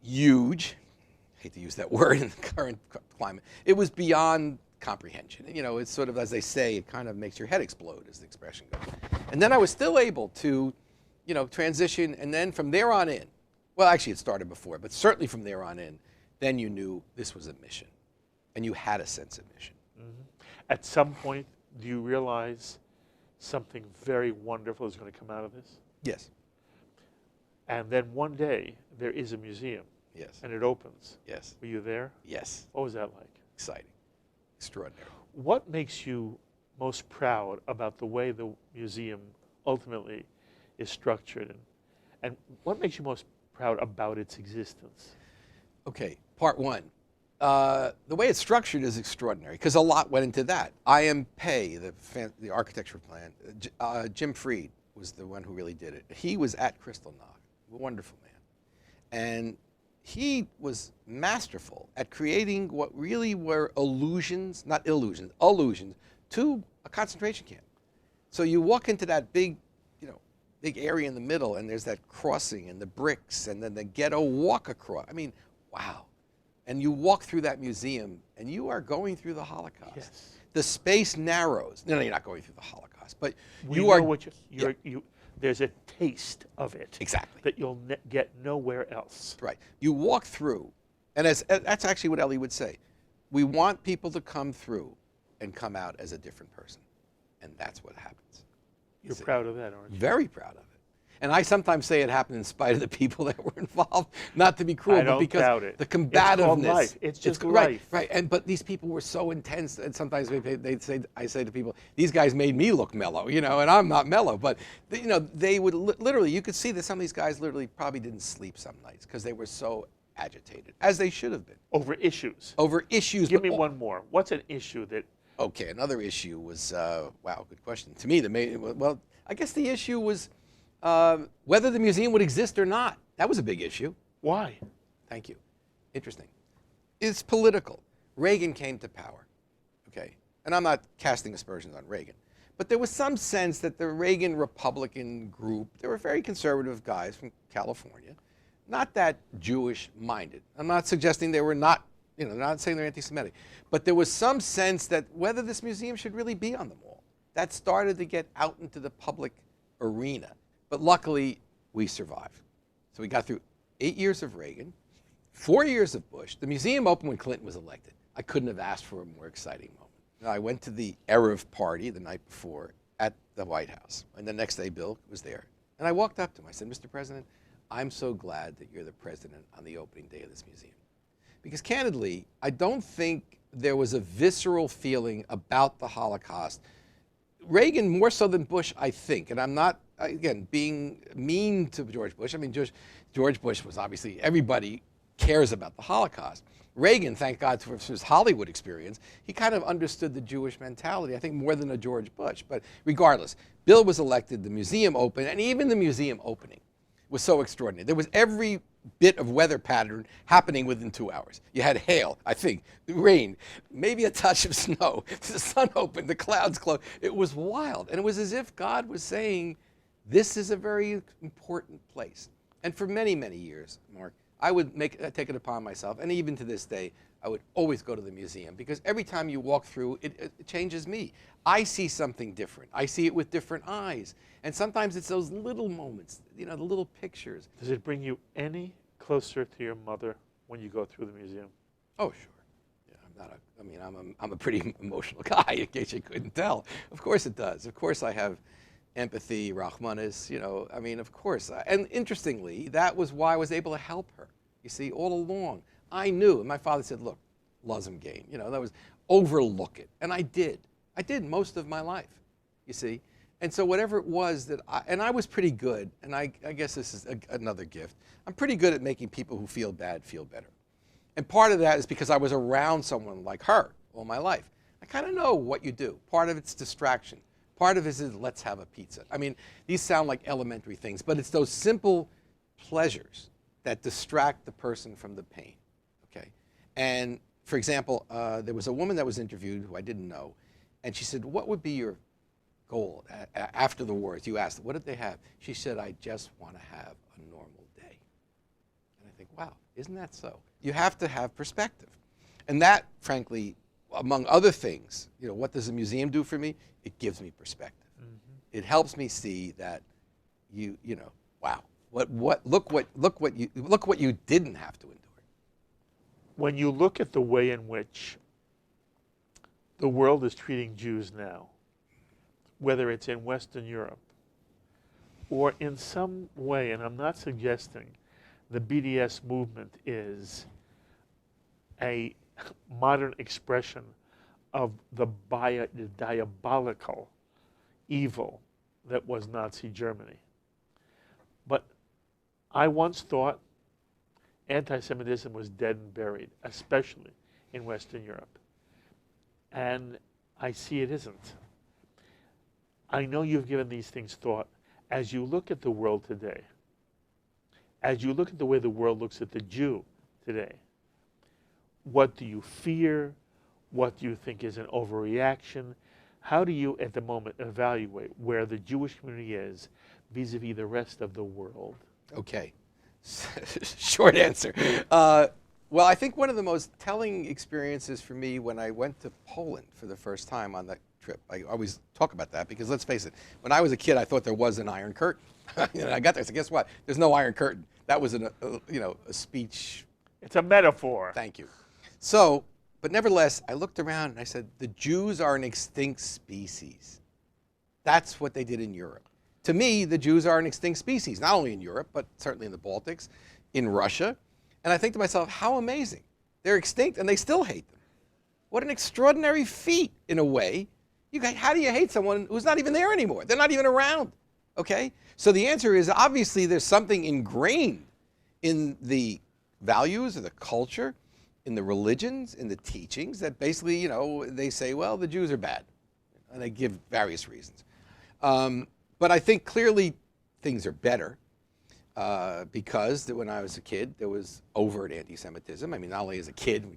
huge. I hate to use that word in the current climate. It was beyond comprehension. You know, it's sort of, as they say, it kind of makes your head explode, as the expression goes. And then I was still able to, you know, transition, and then from there on in, well, actually it started before, but certainly from there on in, then you knew this was a mission, and you had a sense of mission. Mm-hmm. At some point, do you realize something very wonderful is going to come out of this? Yes. And then one day, there is a museum. Yes. And it opens. Yes. Were you there? Yes. What was that like? Exciting. Extraordinary. What makes you most proud about the way the museum ultimately is structured, and what makes you most proud about its existence? Okay, part one. The way it's structured is extraordinary, because a lot went into that. IMP, the architecture plan, Jim Freed was the one who really did it. He was at Kristallnacht, a wonderful man. And he was masterful at creating what really were allusions, not illusions, allusions to a concentration camp. So you walk into that big area in the middle, and there's that crossing and the bricks and then the ghetto walk across. I mean, wow. And you walk through that museum and you are going through the Holocaust. Yes. The space narrows. No, you're not going through the Holocaust, but there's a taste of it. Exactly. That you'll get nowhere else. Right. You walk through, and that's actually what Ellie would say. We want people to come through and come out as a different person. And that's what happens. You're proud of that, aren't you? Very proud of it. And I sometimes say it happened in spite of the people that were involved, not to be cruel, but because doubt it. The combativeness. It's called life. It's just life. Right. But these people were so intense, and sometimes I say to people, these guys made me look mellow, and I'm not mellow. But they would literally, you could see that some of these guys literally probably didn't sleep some nights because they were so agitated, as they should have been. Over issues. Over issues. Give me one more. What's an issue that? Okay, another issue was, wow, good question. To me, I guess the issue was whether the museum would exist or not. That was a big issue. Why? Thank you. Interesting. It's political. Reagan came to power, okay? And I'm not casting aspersions on Reagan, but there was some sense that the Reagan Republican group, they were very conservative guys from California, not that Jewish-minded. I'm not suggesting they were not, not saying they're anti-Semitic, but there was some sense that whether this museum should really be on the mall. That started to get out into the public arena. But luckily, we survived. So we got through 8 years of Reagan, 4 years of Bush. The museum opened when Clinton was elected. I couldn't have asked for a more exciting moment. Now, I went to the Erev party the night before at the White House. And the next day, Bill was there. And I walked up to him. I said, Mr. President, I'm so glad that you're the president on the opening day of this museum. Because candidly, I don't think there was a visceral feeling about the Holocaust. Reagan more so than Bush, I think. And I'm not, again, being mean to George Bush. I mean, George Bush was obviously, everybody cares about the Holocaust. Reagan, thank God for his Hollywood experience, he kind of understood the Jewish mentality, I think more than a George Bush. But regardless, Bill was elected, the museum opened, and even the museum opening was so extraordinary. There was every bit of weather pattern happening within 2 hours. You had hail, I think, rain, maybe a touch of snow. The sun opened, the clouds closed. It was wild. And it was as if God was saying, this is a very important place. And for many, many years, Mark, I would take it upon myself, and even to this day, I would always go to the museum, because every time you walk through, it changes me. I see something different. I see it with different eyes. And sometimes it's those little moments, the little pictures. Does it bring you any closer to your mother when you go through the museum? Oh, sure. Yeah, I'm a pretty emotional guy, in case you couldn't tell. Of course it does. Of course I have empathy, Rahmanis, I mean, of course. And interestingly, that was why I was able to help her. You see, all along, I knew, and my father said, look, Lazim gain, that was overlook it. And I did. I did most of my life, you see. And so whatever it was that I was pretty good, and I guess this is another gift. I'm pretty good at making people who feel bad feel better. And part of that is because I was around someone like her all my life. I kind of know what you do. Part of it's distraction. Part of it is let's have a pizza. I mean, these sound like elementary things, but it's those simple pleasures that distract the person from the pain, okay? And for example, there was a woman that was interviewed who I didn't know, and she said, what would be your goal after the war? You asked, what did they have? She said, I just want to have a normal day. And I think, wow, isn't that so? You have to have perspective. And that, frankly, among other things, what does a museum do for me? It gives me perspective. Mm-hmm. It helps me see that wow, look what you didn't have to endure. When you look at the way in which the world is treating Jews now, whether it's in Western Europe or in some way, and I'm not suggesting the BDS movement is a modern expression of the diabolical evil that was Nazi Germany. But I once thought anti-Semitism was dead and buried, especially in Western Europe. And I see it isn't. I know you've given these things thought. As you look at the world today, as you look at the way the world looks at the Jew today, what do you fear? What do you think is an overreaction? How do you, at the moment, evaluate where the Jewish community is vis-a-vis the rest of the world? Okay. Short answer. Well, I think one of the most telling experiences for me when I went to Poland for the first time on that trip, I always talk about that because let's face it, when I was a kid, I thought there was an Iron Curtain. I got there, so guess what? There's no Iron Curtain. That was a speech. It's a metaphor. Thank you. So, but nevertheless, I looked around and I said, the Jews are an extinct species. That's what they did in Europe. To me, the Jews are an extinct species, not only in Europe, but certainly in the Baltics, in Russia. And I think to myself, how amazing. They're extinct and they still hate them. What an extraordinary feat, in a way. How do you hate someone who's not even there anymore? They're not even around, okay? So the answer is, obviously, there's something ingrained in the values or the culture, in the religions, in the teachings, that basically, they say, well, the Jews are bad. And they give various reasons. But I think clearly things are better because when I was a kid, there was overt anti-Semitism. I mean, not only as a kid, a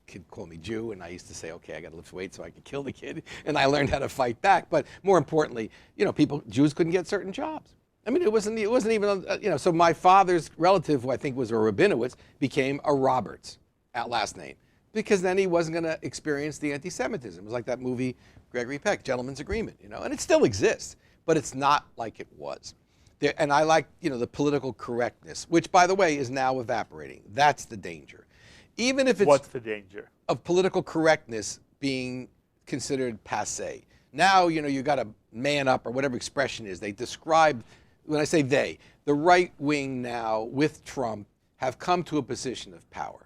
kid called me Jew, and I used to say, okay, I got to lift weights so I could kill the kid, and I learned how to fight back. But more importantly, Jews couldn't get certain jobs. I mean, it wasn't even, so my father's relative, who I think was a Rabinowitz, became a Roberts, at last name, because then he wasn't going to experience the anti-Semitism. It was like that movie, Gregory Peck, Gentleman's Agreement, and it still exists, but it's not like it was. And I like, the political correctness, which, by the way, is now evaporating. That's the danger. Even if it's... What's the danger? Of political correctness being considered passé. Now, you got to man up, or whatever expression is. They describe, when I say they, the right wing now, with Trump, have come to a position of power.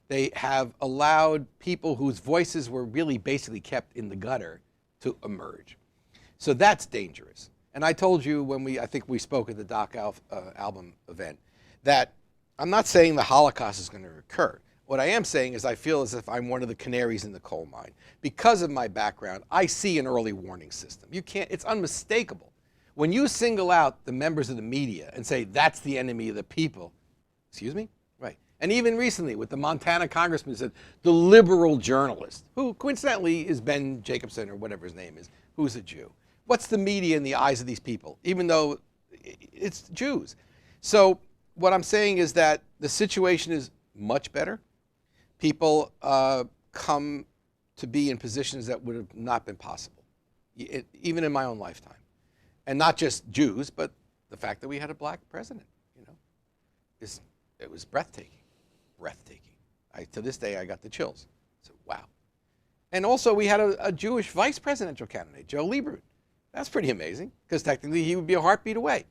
They have allowed people whose voices were really basically kept in the gutter to emerge. So that's dangerous. And I told you when I think we spoke at the Doc album event, that I'm not saying the Holocaust is going to occur. What I am saying is I feel as if I'm one of the canaries in the coal mine. Because of my background, I see an early warning system. It's unmistakable. When you single out the members of the media and say that's the enemy of the people, excuse me? Right. And even recently with the Montana congressman who said the liberal journalist, who coincidentally is Ben Jacobson or whatever his name is, who's a Jew. What's the media in the eyes of these people, even though it's Jews? So what I'm saying is that the situation is much better. People come to be in positions that would have not been possible, even in my own lifetime. And not just Jews, but the fact that we had a black president, it was breathtaking, breathtaking. To this day, I got the chills. So, wow. And also, we had a Jewish vice presidential candidate, Joe Lieberman. That's pretty amazing, because technically he would be a heartbeat away.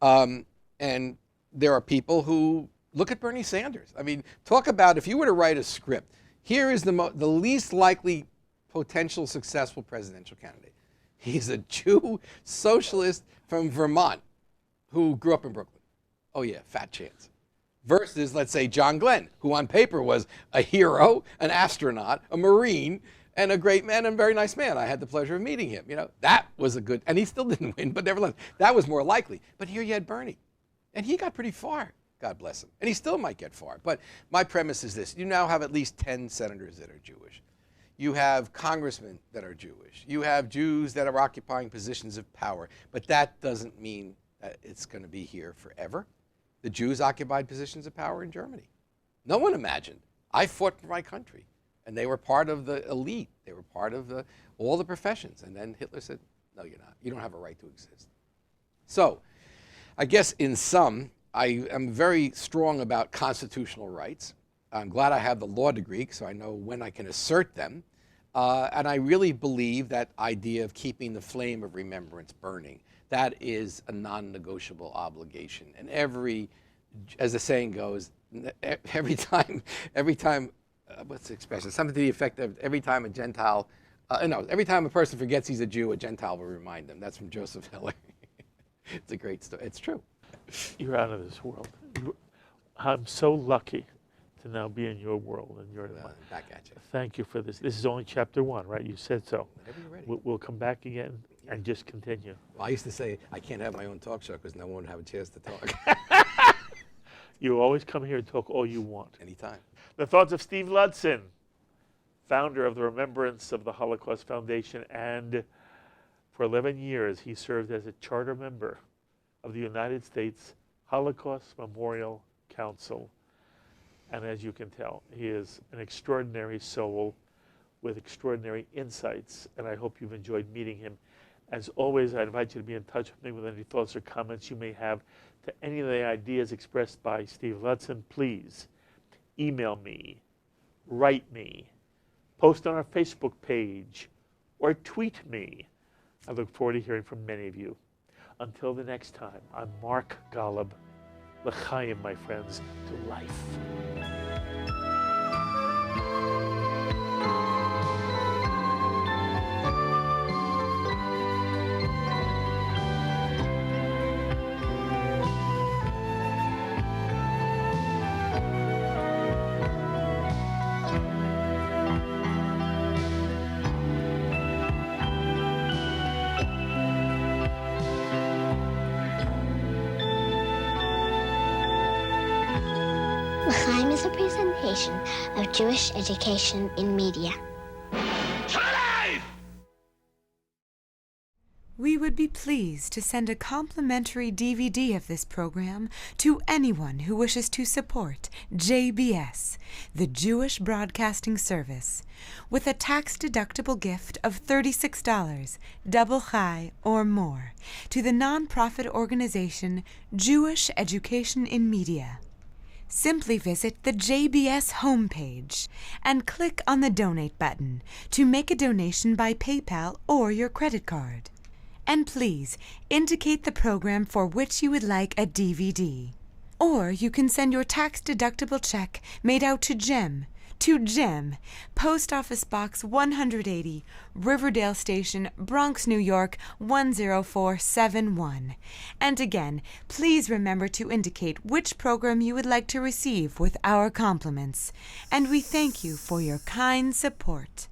And there are people who look at Bernie Sanders. I mean, talk about if you were to write a script, here is the least likely potential successful presidential candidate. He's a Jew socialist from Vermont who grew up in Brooklyn. Oh yeah, fat chance. Versus, let's say, John Glenn, who on paper was a hero, an astronaut, a Marine, and a great man and very nice man. I had the pleasure of meeting him. You know, that was a good, and he still didn't win, but nevertheless, that was more likely. But here you had Bernie, and he got pretty far. God bless him. And he still might get far. But my premise is this. You now have at least 10 senators that are Jewish. You have congressmen that are Jewish. You have Jews that are occupying positions of power. But that doesn't mean that it's going to be here forever. The Jews occupied positions of power in Germany. No one imagined. I fought for my country. And they were part of the elite. They were part of all the professions. And then Hitler said, no, you're not. You don't have a right to exist. So I guess in sum, I am very strong about constitutional rights. I'm glad I have the law degree, so I know when I can assert them. And I really believe that idea of keeping the flame of remembrance burning, that is a non-negotiable obligation. And as the saying goes, every time, what's the expression? Something to the effect of every time every time a person forgets he's a Jew, a Gentile will remind them. That's from Joseph Heller. It's a great story. It's true. You're out of this world. I'm so lucky to now be in your world and you're in mine. Back at you. Thank you for this. This is only chapter 1, right? You said so. Whenever you're ready. We'll come back again and just continue. Well, I used to say I can't have my own talk show because no one would have a chance to talk. You always come here and talk all you want. Anytime. The thoughts of Steve Ludsin, founder of the Remembrance of the Holocaust Foundation, and for 11 years he served as a charter member of the United States Holocaust Memorial Council. And as you can tell, he is an extraordinary soul with extraordinary insights, and I hope you've enjoyed meeting him. As always, I invite you to be in touch with me with any thoughts or comments you may have to any of the ideas expressed by Steve Ludsin. Please email me, write me, post on our Facebook page, or tweet me. I look forward to hearing from many of you. Until the next time, I'm Mark Golub. L'chaim, my friends, to life. L'chaim is a presentation of Jewish education in media. We would be pleased to send a complimentary DVD of this program to anyone who wishes to support JBS, the Jewish Broadcasting Service, with a tax-deductible gift of $36, double chai or more, to the nonprofit organization Jewish Education in Media. Simply visit the JBS homepage and click on the Donate button to make a donation by PayPal or your credit card. And please indicate the program for which you would like a DVD. Or you can send your tax-deductible check made out to Jem, Post Office Box 180, Riverdale Station, Bronx, New York 10471. And again, please remember to indicate which program you would like to receive with our compliments. And we thank you for your kind support.